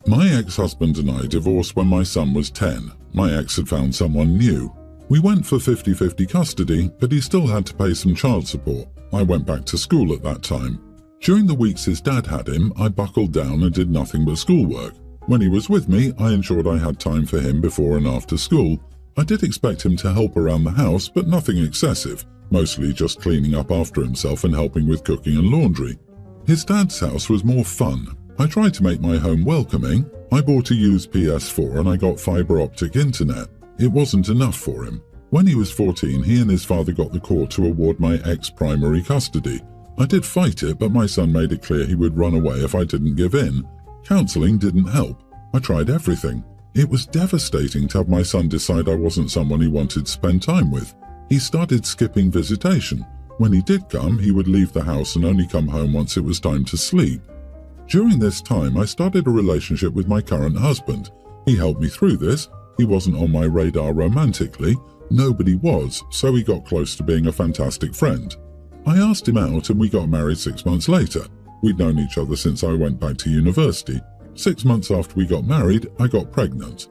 My ex-husband and I divorced when my son was 10. My ex had found someone new. We went for 50-50 custody, but he still had to pay some child support. I went back to school at that time. During the weeks his dad had him, I buckled down and did nothing but schoolwork. When he was with me, I ensured I had time for him before and after school. I did expect him to help around the house, but nothing excessive, mostly just cleaning up after himself and helping with cooking and laundry. His dad's house was more fun. I tried to make my home welcoming. I bought a used PS4 and I got fibre optic internet. It wasn't enough for him. When he was 14, he and his father got the court to award my ex primary custody. I did fight it, but my son made it clear he would run away if I didn't give in. Counselling didn't help. I tried everything. It was devastating to have my son decide I wasn't someone he wanted to spend time with. He started skipping visitation. When he did come, he would leave the house and only come home once it was time to sleep. During this time, I started a relationship with my current husband. He helped me through this. He wasn't on my radar romantically. Nobody was, so he got close to being a fantastic friend. I asked him out and we got married 6 months later. We'd known each other since I went back to university. 6 months after we got married, I got pregnant.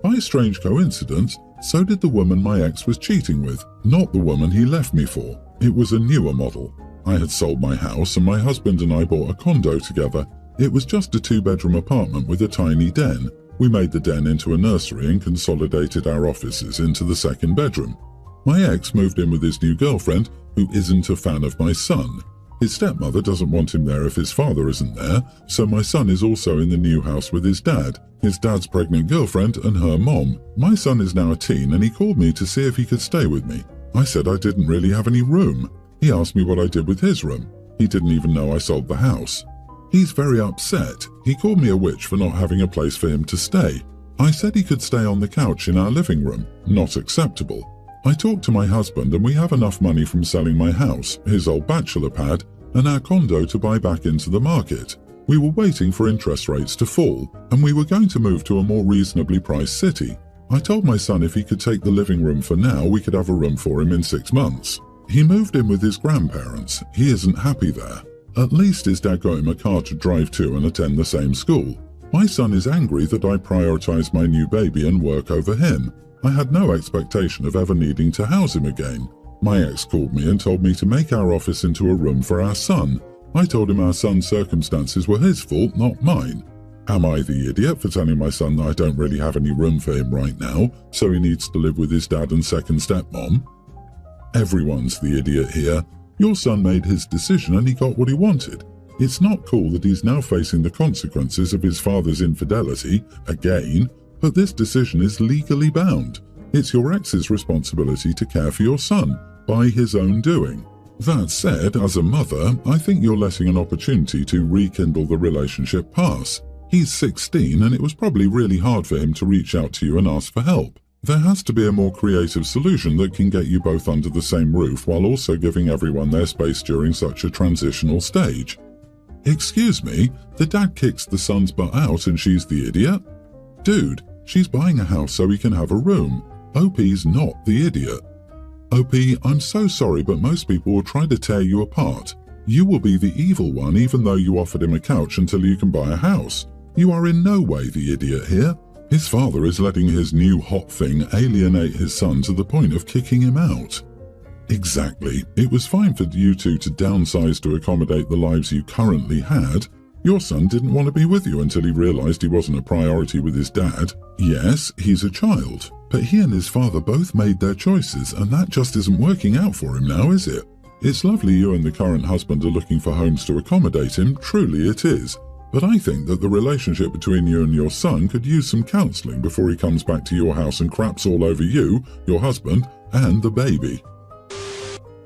By a strange coincidence, so did the woman my ex was cheating with, not the woman he left me for. It was a newer model. I had sold my house and my husband and I bought a condo together. It was just a 2-bedroom apartment with a tiny den. We made the den into a nursery and consolidated our offices into the second bedroom. My ex moved in with his new girlfriend, who isn't a fan of my son. His stepmother doesn't want him there if his father isn't there, so my son is also in the new house with his dad's pregnant girlfriend and her mom. My son is now a teen and he called me to see if he could stay with me. I said I didn't really have any room. He asked me what I did with his room. He didn't even know I sold the house. He's very upset. He called me a witch for not having a place for him to stay. I said he could stay on the couch in our living room. Not acceptable. I talked to my husband and we have enough money from selling my house, his old bachelor pad, and our condo to buy back into the market. We were waiting for interest rates to fall, and we were going to move to a more reasonably priced city. I told my son if he could take the living room for now, we could have a room for him in 6 months. He moved in with his grandparents. He isn't happy there. At least his dad got him a car to drive to and attend the same school. My son is angry that I prioritize my new baby and work over him. I had no expectation of ever needing to house him again. My ex called me and told me to make our office into a room for our son. I told him our son's circumstances were his fault, not mine. Am I the idiot for telling my son that I don't really have any room for him right now, so he needs to live with his dad and second stepmom? Everyone's the idiot here. Your son made his decision and he got what he wanted. It's not cool that he's now facing the consequences of his father's infidelity, again, but this decision is legally bound. It's your ex's responsibility to care for your son, by his own doing. That said, as a mother, I think you're letting an opportunity to rekindle the relationship pass. He's 16 and it was probably really hard for him to reach out to you and ask for help. There has to be a more creative solution that can get you both under the same roof while also giving everyone their space during such a transitional stage. Excuse me, the dad kicks the son's butt out and she's the idiot? Dude, she's buying a house so he can have a room. OP's not the idiot. OP, I'm so sorry, but most people will try to tear you apart. You will be the evil one even though you offered him a couch until you can buy a house. You are in no way the idiot here. His father is letting his new hot thing alienate his son to the point of kicking him out. Exactly. It was fine for you two to downsize to accommodate the lives you currently had. Your son didn't want to be with you until he realized he wasn't a priority with his dad. Yes, he's a child, but he and his father both made their choices and that just isn't working out for him now, is it? It's lovely you and the current husband are looking for homes to accommodate him, truly it is. But I think that the relationship between you and your son could use some counselling before he comes back to your house and craps all over you, your husband, and the baby.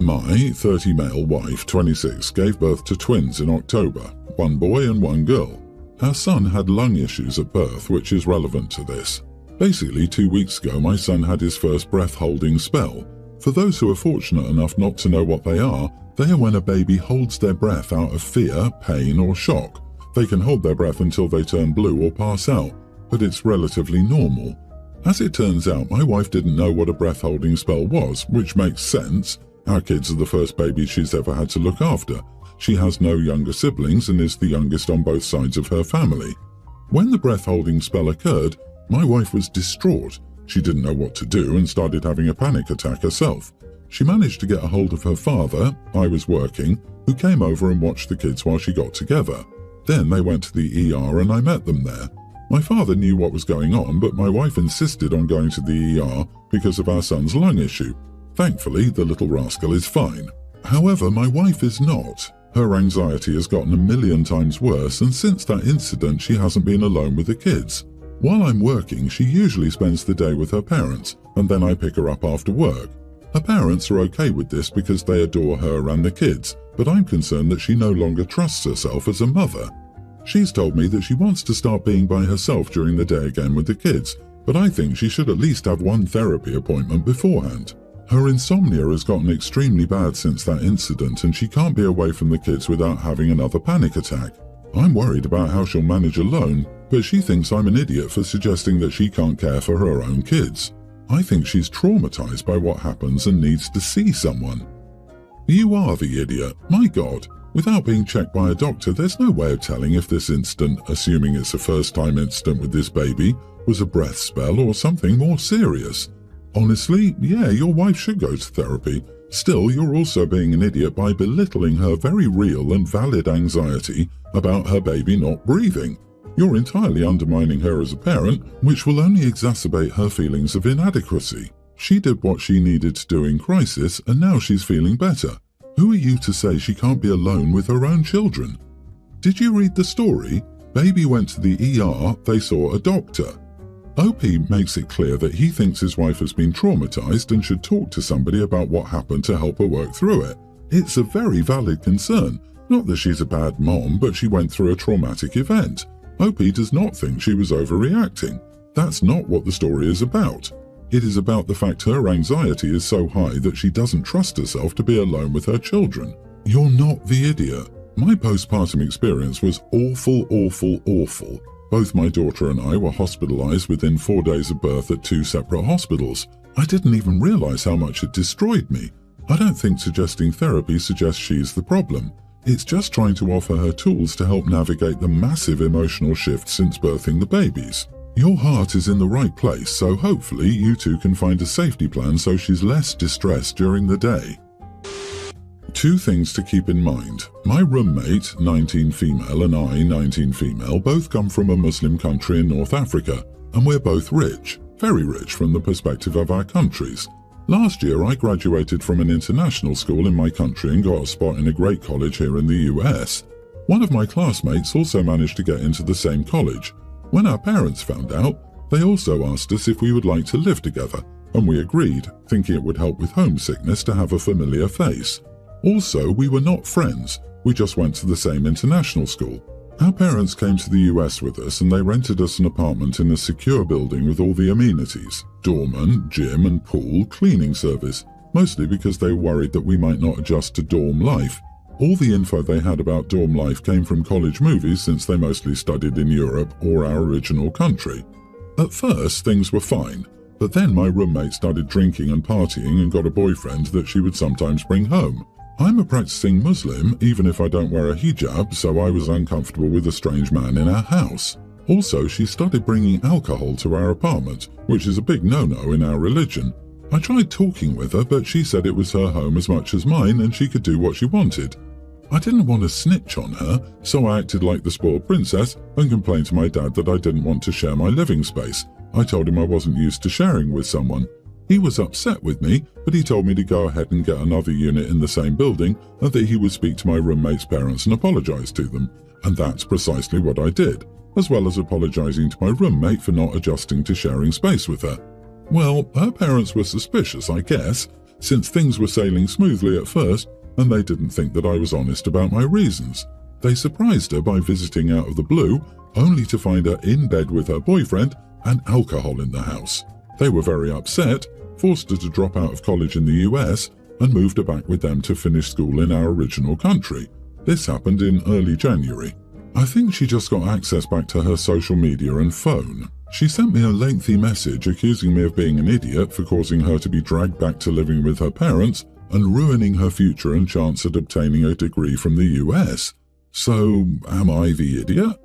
My 30 male wife, 26, gave birth to twins in October, one boy and one girl. Our son had lung issues at birth, which is relevant to this. Basically, 2 weeks ago, my son had his first breath-holding spell. For those who are fortunate enough not to know what they are when a baby holds their breath out of fear, pain, or shock. They can hold their breath until they turn blue or pass out, but it's relatively normal. As it turns out, my wife didn't know what a breath-holding spell was, which makes sense. Our kids are the first babies she's ever had to look after. She has no younger siblings and is the youngest on both sides of her family. When the breath-holding spell occurred, my wife was distraught. She didn't know what to do and started having a panic attack herself. She managed to get a hold of her father, I was working, who came over and watched the kids while she got together. Then they went to the ER and I met them there. My father knew what was going on, but my wife insisted on going to the ER because of our son's lung issue. Thankfully, the little rascal is fine. However, my wife is not. Her anxiety has gotten a million times worse, and since that incident she hasn't been alone with the kids. While I'm working, she usually spends the day with her parents, and then I pick her up after work. Her parents are okay with this because they adore her and the kids, but I'm concerned that she no longer trusts herself as a mother. She's told me that she wants to start being by herself during the day again with the kids, but I think she should at least have one therapy appointment beforehand. Her insomnia has gotten extremely bad since that incident, and she can't be away from the kids without having another panic attack. I'm worried about how she'll manage alone, but she thinks I'm an idiot for suggesting that she can't care for her own kids. I think she's traumatized by what happens and needs to see someone. You are the idiot. My God. Without being checked by a doctor, there's no way of telling if this incident, assuming it's a first-time incident with this baby, was a breath spell or something more serious. Honestly, yeah, your wife should go to therapy. Still, you're also being an idiot by belittling her very real and valid anxiety about her baby not breathing. You're entirely undermining her as a parent, which will only exacerbate her feelings of inadequacy. She did what she needed to do in crisis, and now she's feeling better. Who are you to say she can't be alone with her own children? Did you read the story? Baby went to the ER, they saw a doctor. OP makes it clear that he thinks his wife has been traumatized and should talk to somebody about what happened to help her work through it. It's a very valid concern. Not that she's a bad mom, but she went through a traumatic event. OP does not think she was overreacting. That's not what the story is about. It is about the fact her anxiety is so high that she doesn't trust herself to be alone with her children. You're not the idiot. My postpartum experience was awful, awful, awful. Both my daughter and I were hospitalized within 4 days of birth at 2 separate hospitals. I didn't even realize how much it destroyed me. I don't think suggesting therapy suggests she's the problem. It's just trying to offer her tools to help navigate the massive emotional shift since birthing the babies. Your heart is in the right place, so hopefully you two can find a safety plan so she's less distressed during the day. 2 things to keep in mind. My roommate, 19 female, and I, 19 female, both come from a Muslim country in North Africa, and we're both rich, very rich from the perspective of our countries. Last year I graduated from an international school in my country and got a spot in a great college here in the US. One of my classmates also managed to get into the same college. When our parents found out, they also asked us if we would like to live together, and we agreed, thinking it would help with homesickness to have a familiar face. Also, we were not friends, we just went to the same international school. Our parents came to the US with us and they rented us an apartment in a secure building with all the amenities, doorman, gym and pool, cleaning service, mostly because they were worried that we might not adjust to dorm life. All the info they had about dorm life came from college movies since they mostly studied in Europe or our original country. At first, things were fine, but then my roommate started drinking and partying and got a boyfriend that she would sometimes bring home. I'm a practicing Muslim, even if I don't wear a hijab, so I was uncomfortable with a strange man in our house. Also, she started bringing alcohol to our apartment, which is a big no-no in our religion. I tried talking with her, but she said it was her home as much as mine and she could do what she wanted. I didn't want to snitch on her, so I acted like the spoiled princess and complained to my dad that I didn't want to share my living space. I told him I wasn't used to sharing with someone. He was upset with me, but he told me to go ahead and get another unit in the same building and that he would speak to my roommate's parents and apologize to them. And that's precisely what I did, as well as apologizing to my roommate for not adjusting to sharing space with her. Well, her parents were suspicious, I guess, since things were sailing smoothly at first and they didn't think that I was honest about my reasons. They surprised her by visiting out of the blue, only to find her in bed with her boyfriend and alcohol in the house. They were very upset, forced her to drop out of college in the US, and moved her back with them to finish school in our original country. This happened in early January. I think she just got access back to her social media and phone. She sent me a lengthy message accusing me of being an idiot for causing her to be dragged back to living with her parents and ruining her future and chance at obtaining a degree from the US. So, am I the idiot?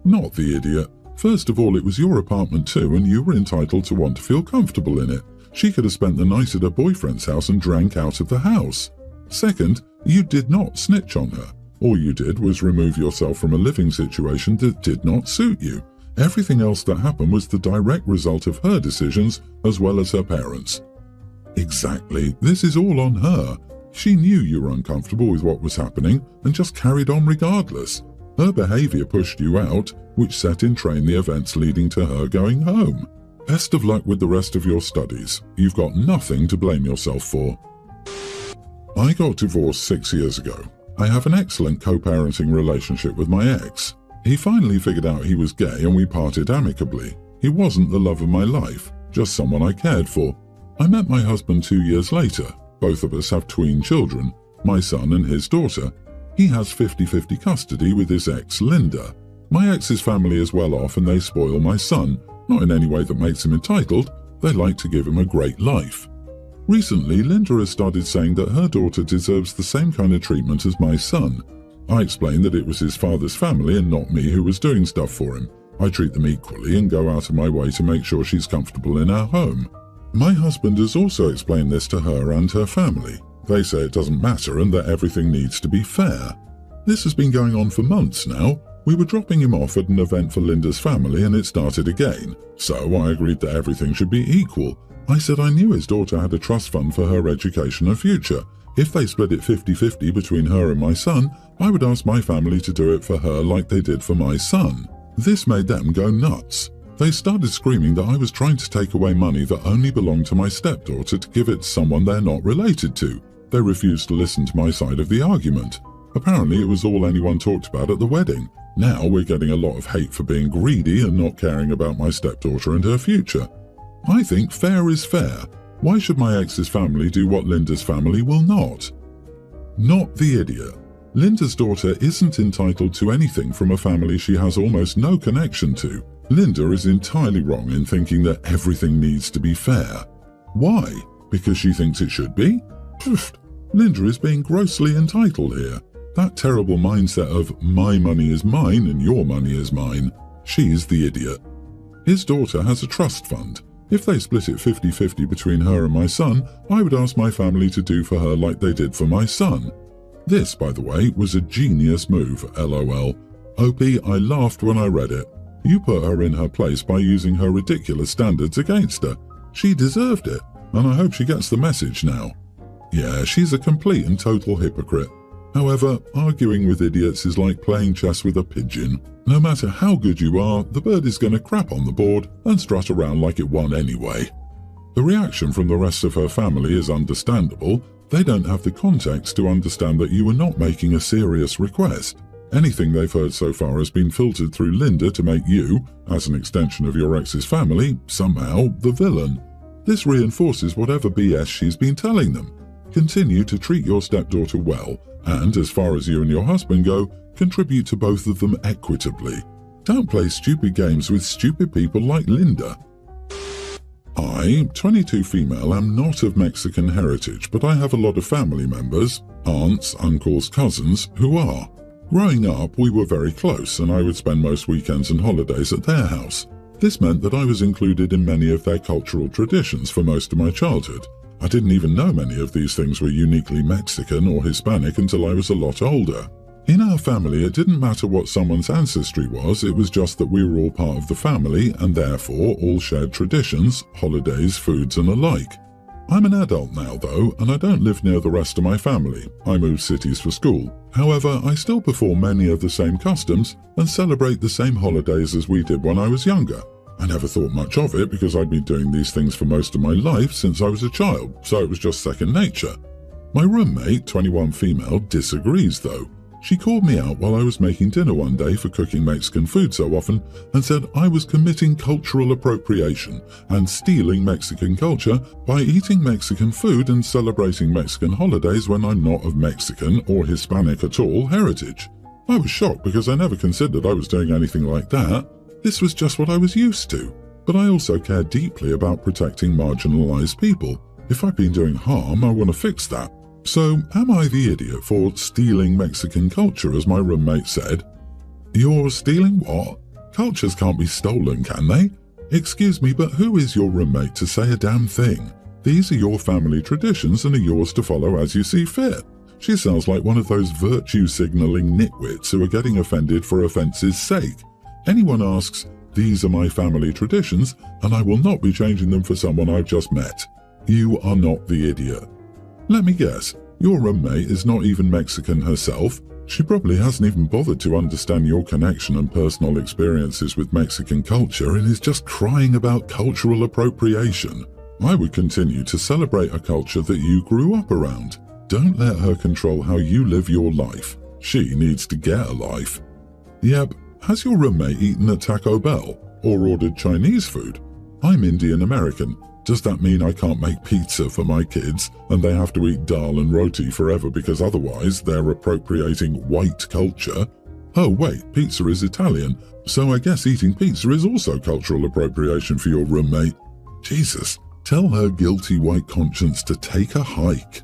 Not the idiot. First of all, it was your apartment too, and you were entitled to want to feel comfortable in it. She could have spent the night at her boyfriend's house and drank out of the house. Second, you did not snitch on her. All you did was remove yourself from a living situation that did not suit you. Everything else that happened was the direct result of her decisions as well as her parents. Exactly. This is all on her. She knew you were uncomfortable with what was happening and just carried on regardless. Her behavior pushed you out, which set in train the events leading to her going home. Best of luck with the rest of your studies. You've got nothing to blame yourself for. I got divorced 6 years ago. I have an excellent co-parenting relationship with my ex. He finally figured out he was gay and we parted amicably. He wasn't the love of my life, just someone I cared for. I met my husband 2 years later. Both of us have tween children, my son and his daughter. He has 50-50 custody with his ex, Linda. My ex's family is well off and they spoil my son, not in any way that makes him entitled. They like to give him a great life. Recently, Linda has started saying that her daughter deserves the same kind of treatment as my son. I explained that it was his father's family and not me who was doing stuff for him. I treat them equally and go out of my way to make sure she's comfortable in our home. My husband has also explained this to her and her family. They say it doesn't matter and that everything needs to be fair. This has been going on for months now. We were dropping him off at an event for Linda's family and it started again. So I agreed that everything should be equal. I said I knew his daughter had a trust fund for her education and future. If they split it 50-50 between her and my son, I would ask my family to do it for her like they did for my son. This made them go nuts. They started screaming that I was trying to take away money that only belonged to my stepdaughter to give it to someone they're not related to. They refused to listen to my side of the argument. Apparently it was all anyone talked about at the wedding. Now we're getting a lot of hate for being greedy and not caring about my stepdaughter and her future. I think fair is fair. Why should my ex's family do what Linda's family will not? Not the idiot. Linda's daughter isn't entitled to anything from a family she has almost no connection to. Linda is entirely wrong in thinking that everything needs to be fair. Why? Because she thinks it should be? Pfft. Linda is being grossly entitled here. That terrible mindset of my money is mine and your money is mine. She's the idiot. His daughter has a trust fund. If they split it 50-50 between her and my son, I would ask my family to do for her like they did for my son. This, by the way, was a genius move, LOL. OP, I laughed when I read it. You put her in her place by using her ridiculous standards against her. She deserved it, and I hope she gets the message now. Yeah, she's a complete and total hypocrite. However, arguing with idiots is like playing chess with a pigeon. No matter how good you are, the bird is going to crap on the board and strut around like it won anyway. The reaction from the rest of her family is understandable. They don't have the context to understand that you were not making a serious request. Anything they've heard so far has been filtered through Linda to make you, as an extension of your ex's family, somehow the villain. This reinforces whatever BS she's been telling them. Continue to treat your stepdaughter well, and as far as you and your husband go, contribute to both of them equitably. Don't play stupid games with stupid people like Linda. I, 22 female, am not of Mexican heritage, but I have a lot of family members, aunts, uncles, cousins, who are. Growing up, we were very close, and I would spend most weekends and holidays at their house. This meant that I was included in many of their cultural traditions for most of my childhood. I didn't even know many of these things were uniquely Mexican or Hispanic until I was a lot older. In our family, it didn't matter what someone's ancestry was, it was just that we were all part of the family and therefore all shared traditions, holidays, foods and the like. I'm an adult now though, and I don't live near the rest of my family. I moved cities for school. However, I still perform many of the same customs and celebrate the same holidays as we did when I was younger. I never thought much of it because I'd been doing these things for most of my life since I was a child, so it was just second nature. My roommate, 21 female, disagrees though. She called me out while I was making dinner one day for cooking Mexican food so often and said I was committing cultural appropriation and stealing Mexican culture by eating Mexican food and celebrating Mexican holidays when I'm not of Mexican or Hispanic at all heritage. I was shocked because I never considered I was doing anything like that. This was just what I was used to. But I also care deeply about protecting marginalized people. If I've been doing harm, I want to fix that. So, am I the idiot for stealing Mexican culture, as my roommate said? You're stealing what? Cultures can't be stolen, can they? Excuse me, but who is your roommate to say a damn thing? These are your family traditions and are yours to follow as you see fit. She sounds like one of those virtue-signaling nitwits who are getting offended for offence's sake. Anyone asks, these are my family traditions, and I will not be changing them for someone I've just met. You are not the idiot. Let me guess, your roommate is not even Mexican herself. She probably hasn't even bothered to understand your connection and personal experiences with Mexican culture and is just crying about cultural appropriation. I would continue to celebrate a culture that you grew up around. Don't let her control how you live your life. She needs to get a life. Yep, has your roommate eaten at Taco Bell or ordered Chinese food? I'm Indian American. Does that mean I can't make pizza for my kids and they have to eat dal and roti forever because otherwise they're appropriating white culture? Oh wait, pizza is Italian, so I guess eating pizza is also cultural appropriation for your roommate. Jesus, tell her guilty white conscience to take a hike.